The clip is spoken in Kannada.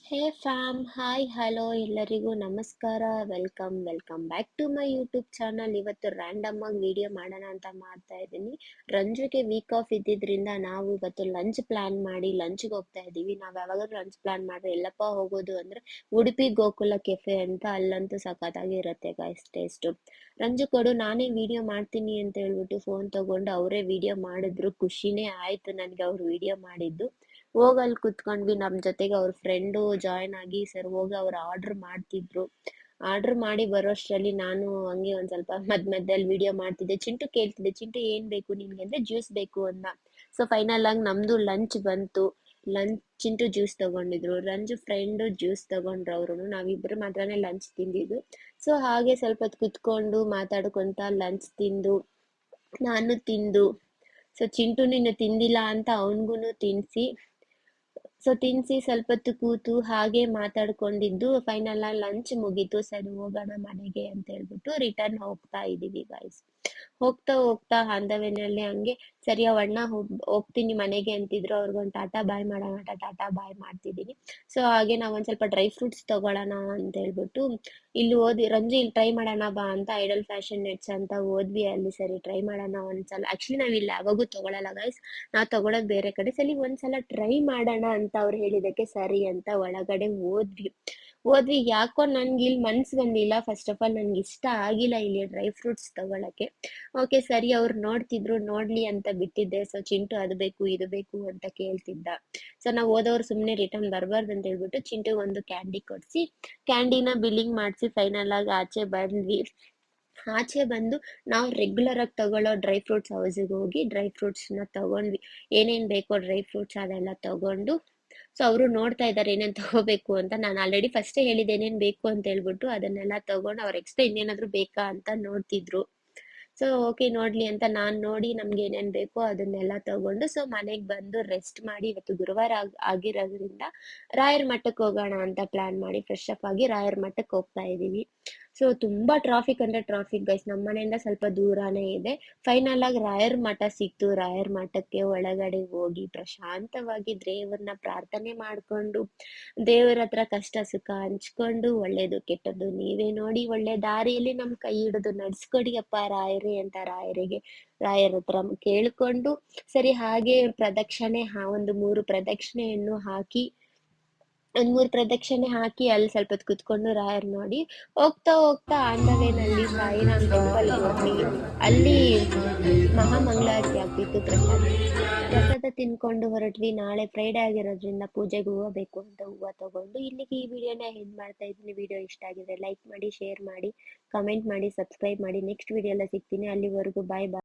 ಹೇ ಫ್ಯಾಮ್, ಹಾಯ್ ಹಲೋ ಎಲ್ಲರಿಗೂ ನಮಸ್ಕಾರ. Welcome back to my YouTube channel. ಇವತ್ತು ರ್ಯಾಂಡಮ್ ಆಗಿ ವಿಡಿಯೋ ಮಾಡೋಣ ಅಂತ ಮಾಡ್ತಾ ಇದ್ದೀನಿ. ರಂಜುಗೆ ವೀಕ್ ಆಫ್ ಇದ್ದಿದ್ರಿಂದ ನಾವು ಇವತ್ತು ಲಂಚ್ ಪ್ಲಾನ್ ಮಾಡಿ ಲಂಚ್ಗೆ ಹೋಗ್ತಾ ಇದ್ದೀವಿ. ನಾವು ಯಾವಾಗಾದ್ರೂ ಲಂಚ್ ಪ್ಲಾನ್ ಮಾಡ್ರೆ ಎಲ್ಲಪ್ಪ ಹೋಗೋದು ಅಂದ್ರೆ ಉಡುಪಿ ಗೋಕುಲ ಕೆಫೆ ಅಂತ. ಅಲ್ಲಂತೂ ಸಖತ್ತಾಗಿ ಇರುತ್ತೆ ಗೈಸ್ ಟೇಸ್ಟು. ರಂಜು ಕೊಡು ನಾನೇ ವಿಡಿಯೋ ಮಾಡ್ತೀನಿ ಅಂತ ಹೇಳ್ಬಿಟ್ಟು ಫೋನ್ ತಗೊಂಡು ಅವರೇ ವಿಡಿಯೋ ಮಾಡಿದ್ರು. ಖುಷಿನೇ ಆಯ್ತು ನನಗೆ ಅವ್ರು ವಿಡಿಯೋ ಮಾಡಿದ್ದು. ಹೋಗಲ್ಲಿ ಕುತ್ಕೊಂಡ್ವಿ, ನಮ್ಮ ಜೊತೆಗೆ ಅವ್ರ ಫ್ರೆಂಡು ಜಾಯ್ನ್ ಆಗಿ ಸರ್ ಹೋಗಿ ಅವ್ರು ಆರ್ಡರ್ ಮಾಡ್ತಿದ್ರು. ಆರ್ಡರ್ ಮಾಡಿ ಬರೋಷ್ಟರಲ್ಲಿ ನಾನು ಹಂಗೆ ಒಂದ್ ಸ್ವಲ್ಪ ಮಧ್ಯದಲ್ಲಿ ವಿಡಿಯೋ ಮಾಡ್ತಿದ್ದೆ. ಚಿಂಟು ಕೇಳ್ತಿದ್ದೆ, ಚಿಂಟು ಏನ್ ಬೇಕು ನಿನ್ಗೆ ಅಂದ್ರೆ ಜ್ಯೂಸ್ ಬೇಕು ಅಂದ. ಸೊ ಫೈನಲ್ ಆಗಿ ನಮ್ದು ಲಂಚ್ ಬಂತು. ಲಂಚ್ ಚಿಂಟು ಜ್ಯೂಸ್ ತಗೊಂಡಿದ್ರು, ರಂಜು ಫ್ರೆಂಡು ಜ್ಯೂಸ್ ತಗೊಂಡ್ರು. ಅವ್ರು ನಾವಿಬ್ರು ಮಾತ್ರನೇ ಲಂಚ್ ತಿಂದಿದ್ದು. ಸೊ ಹಾಗೆ ಸ್ವಲ್ಪ ಹೊತ್ತು ಕುತ್ಕೊಂಡು ಮಾತಾಡ್ಕೊಂತ ಲಂಚ್ ತಿಂದು ನಾನು ತಿಂದು, ಸೊ ಚಿಂಟು ನೀನು ತಿಂದಿಲ್ಲ ಅಂತ ಅವನ್ಗುನು ತಿನ್ಸಿ, ತಿನ್ಸಿ ಸ್ವಲ್ಪ ಹೊತ್ತು ಕೂತು ಹಾಗೆ ಮಾತಾಡ್ಕೊಂಡಿದ್ದು. ಫೈನಲ್ ಆಗಿ ಲಂಚ್ ಮುಗೀತು. ಸರಿ ಹೋಗೋಣ ಮನೆಗೆ ಅಂತ ಹೇಳ್ಬಿಟ್ಟು ರಿಟರ್ನ್ ಹೋಗ್ತಾ ಇದೀವಿ ಗೈಸ್. ಹೋಗ್ತಾ ಹೋಗ್ತಾ ನಲ್ಲಿ ಹಂಗೆ ಸರಿ ಅಣ್ಣ ಹೋಗ್ತೀನಿ ಮನೆಗೆ ಅಂತಿದ್ರು. ಅವ್ರಿಗೊಂದು ಟಾಟಾ ಬಾಯ್ ಮಾಡೋಣ ಅಂತ ಟಾಟಾ ಬಾಯ್ ಮಾಡ್ತಿದ್ದೀನಿ. ಸೊ ಹಾಗೆ ನಾವೊಂದ್ ಸ್ವಲ್ಪ ಡ್ರೈ ಫ್ರೂಟ್ಸ್ ತಗೊಳ್ಳೋಣ ಅಂತ ಹೇಳ್ಬಿಟ್ಟು ಇಲ್ಲಿ ಹೋದ್ವಿ. ರಂಜು ಇಲ್ಲಿ ಟ್ರೈ ಮಾಡೋಣ ಬಾ ಅಂತ ಐಡಲ್ ಫ್ಯಾಷನ್ ನೆಟ್ಸ್ ಅಂತ ಹೋದ್ವಿ. ಅಲ್ಲಿ ಸರಿ ಟ್ರೈ ಮಾಡೋಣ ಒಂದ್ಸಲ. ಆಕ್ಚುಲಿ ನಾವ್ ಇಲ್ಲಿ ಯಾವಾಗೂ ತಗೊಳಲ್ಲ ಗೈಸ್, ನಾವ್ ತಗೊಳೋದ್ ಬೇರೆ ಕಡೆ. ಸಲಿ ಒಂದ್ಸಲ ಟ್ರೈ ಮಾಡೋಣ ಅಂತ ಅವ್ರು ಹೇಳಿದಕ್ಕೆ ಸರಿ ಅಂತ ಒಳಗಡೆ ಹೋದ್ವಿ. ಯಾಕೋ ನನ್ಗೆ ಇಲ್ಲಿ ಮನ್ಸ್ ಬಂದಿಲ್ಲ. ಫಸ್ಟ್ ಆಫ್ ಆಲ್ ನನ್ಗೆ ಇಷ್ಟ ಆಗಿಲ್ಲ ಇಲ್ಲಿ ಡ್ರೈ ಫ್ರೂಟ್ಸ್ ತಗೊಳಕ್ಕೆ. ಓಕೆ ಸರಿ, ಅವ್ರು ನೋಡ್ತಿದ್ರು, ನೋಡ್ಲಿ ಅಂತ ಬಿಟ್ಟಿದ್ದೆ. ಸೊ ಚಿಂಟು ಅದು ಬೇಕು ಇದು ಬೇಕು ಅಂತ ಕೇಳ್ತಿದ್ದ. ಸೊ ನಾವ್ ಹೋದವ್ರು ಸುಮ್ನೆ ರಿಟರ್ನ್ ಬರ್ಬಾರ್ದು ಅಂತ ಹೇಳ್ಬಿಟ್ಟು ಚಿಂಟು ಒಂದು ಕ್ಯಾಂಡಿ ಕೊಡ್ಸಿ ಕ್ಯಾಂಡಿನ ಬಿಲ್ಲಿಂಗ್ ಮಾಡಿಸಿ ಫೈನಲ್ ಆಗಿ ಆಚೆ ಬಂದ್ವಿ. ಆಚೆ ಬಂದು ನಾವು ರೆಗ್ಯುಲರ್ ಆಗಿ ತಗೊಳ್ಳೋ ಡ್ರೈ ಫ್ರೂಟ್ಸ್ ಹೌಸಿಗೆ ಹೋಗಿ ಡ್ರೈ ಫ್ರೂಟ್ಸ್ ನ ತಗೊಂಡ್ವಿ. ಏನೇನ್ ಬೇಕೋ ಡ್ರೈ ಫ್ರೂಟ್ಸ್ ಅದೆಲ್ಲ ತಗೊಂಡು, ಸೊ ಅವರು ನೋಡ್ತಾ ಇದ್ದಾರೆ ಏನೇನ್ ತಗೋಬೇಕು ಅಂತ. ನಾನು ಆಲ್ರೆಡಿ ಫಸ್ಟೇ ಹೇಳಿದ್ದೆ ಏನೇನ್ ಬೇಕು ಅಂತ ಹೇಳ್ಬಿಟ್ಟು. ಅದನ್ನೆಲ್ಲ ತಗೊಂಡು ಅವ್ರ ಎಕ್ಸ್ಟ್ರಾ ಇನ್ನೇನಾದ್ರು ಬೇಕಾ ಅಂತ ನೋಡ್ತಿದ್ರು. ಸೊ ಓಕೆ ನೋಡ್ಲಿ ಅಂತ ನಾನ್ ನೋಡಿ ನಮ್ಗೆ ಏನೇನ್ ಬೇಕೋ ಅದನ್ನೆಲ್ಲ ತಗೊಂಡು ಸೊ ಮನೆಗ್ ಬಂದು ರೆಸ್ಟ್ ಮಾಡಿ, ಇವತ್ತು ಗುರುವಾರ ಆಗಿರೋದ್ರಿಂದ ರಾಯರ್ ಮಠಕ್ಕೆ ಹೋಗೋಣ ಅಂತ ಪ್ಲಾನ್ ಮಾಡಿ ಫ್ರೆಶ್ ಅಪ್ ಆಗಿ ರಾಯರ್ ಮಠಕ್ಕೆ ಹೋಗ್ತಾ ಇದೀವಿ. ಸೊ ತುಂಬಾ ಟ್ರಾಫಿಕ್ ಅಂದ್ರೆ ಟ್ರಾಫಿಕ್ ಗೈಸ್. ನಮ್ಮ ಮನೆಯಿಂದ ಸ್ವಲ್ಪ ದೂರಾನೇ ಇದೆ. ಫೈನಲ್ ಆಗಿ ರಾಯರ್ ಮಠ ಸಿಕ್ತು. ರಾಯರ್ ಮಠಕ್ಕೆ ಒಳಗಡೆ ಹೋಗಿ ಪ್ರಶಾಂತವಾಗಿ ದೇವ್ರನ್ನ ಪ್ರಾರ್ಥನೆ ಮಾಡ್ಕೊಂಡು, ದೇವರ ಹತ್ರ ಕಷ್ಟ ಸುಖ ಹಂಚ್ಕೊಂಡು, ಒಳ್ಳೇದು ಕೆಟ್ಟದ್ದು ನೀವೇ ನೋಡಿ ಒಳ್ಳೆ ದಾರಿಯಲ್ಲಿ ನಮ್ ಕೈ ಹಿಡಿದು ನಡ್ಸ್ಕೊಡಿ ಅಪ್ಪ ರಾಯರೇ ಅಂತ ರಾಯರ ಹತ್ರ ಕೇಳ್ಕೊಂಡು, ಸರಿ ಹಾಗೆ ಪ್ರದಕ್ಷಿಣೆ ಒಂದು 3 ಪ್ರದಕ್ಷಿಣೆಯನ್ನು ಹಾಕಿ, ಒಂದ್ 3 ಪ್ರದಕ್ಷಿಣೆ ಹಾಕಿ ಅಲ್ಲಿ ಸ್ವಲ್ಪ ಹೊತ್ತು ಕುತ್ಕೊಂಡು ರಾಯರ್ ನೋಡಿ ಹೋಗ್ತಾ ಹೋಗ್ತಾ ಆನ್ ದ ವೇನಲ್ಲಿ ಸಾಯಿರಾಮ್ ಟೆಂಪಲ್ಗೆ ಹೋದ್ವಿ. ಅಲ್ಲಿ ಮಹಾಮಂಗಳಾರತಿ ಆಗ್ತಿತ್ತು. ಪ್ರಸಾದ ತಿನ್ಕೊಂಡು ಹೊರಟ್ವಿ. ನಾಳೆ ಫ್ರೈಡೆ ಆಗಿರೋದ್ರಿಂದ ಪೂಜೆಗೆ ಹೂವು ಬೇಕು ಅಂತ ಹೂವು ತಗೊಂಡು ಇಲ್ಲಿಗೆ ಈ ವಿಡಿಯೋನ ಎಂಡ್ ಮಾಡ್ತಾ ಇದ್ದೀನಿ. ವಿಡಿಯೋ ಇಷ್ಟ ಆಗಿದೆ ಲೈಕ್ ಮಾಡಿ, ಶೇರ್ ಮಾಡಿ, ಕಮೆಂಟ್ ಮಾಡಿ, ಸಬ್ಸ್ಕ್ರೈಬ್ ಮಾಡಿ. ನೆಕ್ಸ್ಟ್ ವಿಡಿಯೋ ಎಲ್ಲ ಸಿಗ್ತೀನಿ. ಅಲ್ಲಿವರೆಗೂ ಬಾಯ್ ಬಾಯ್.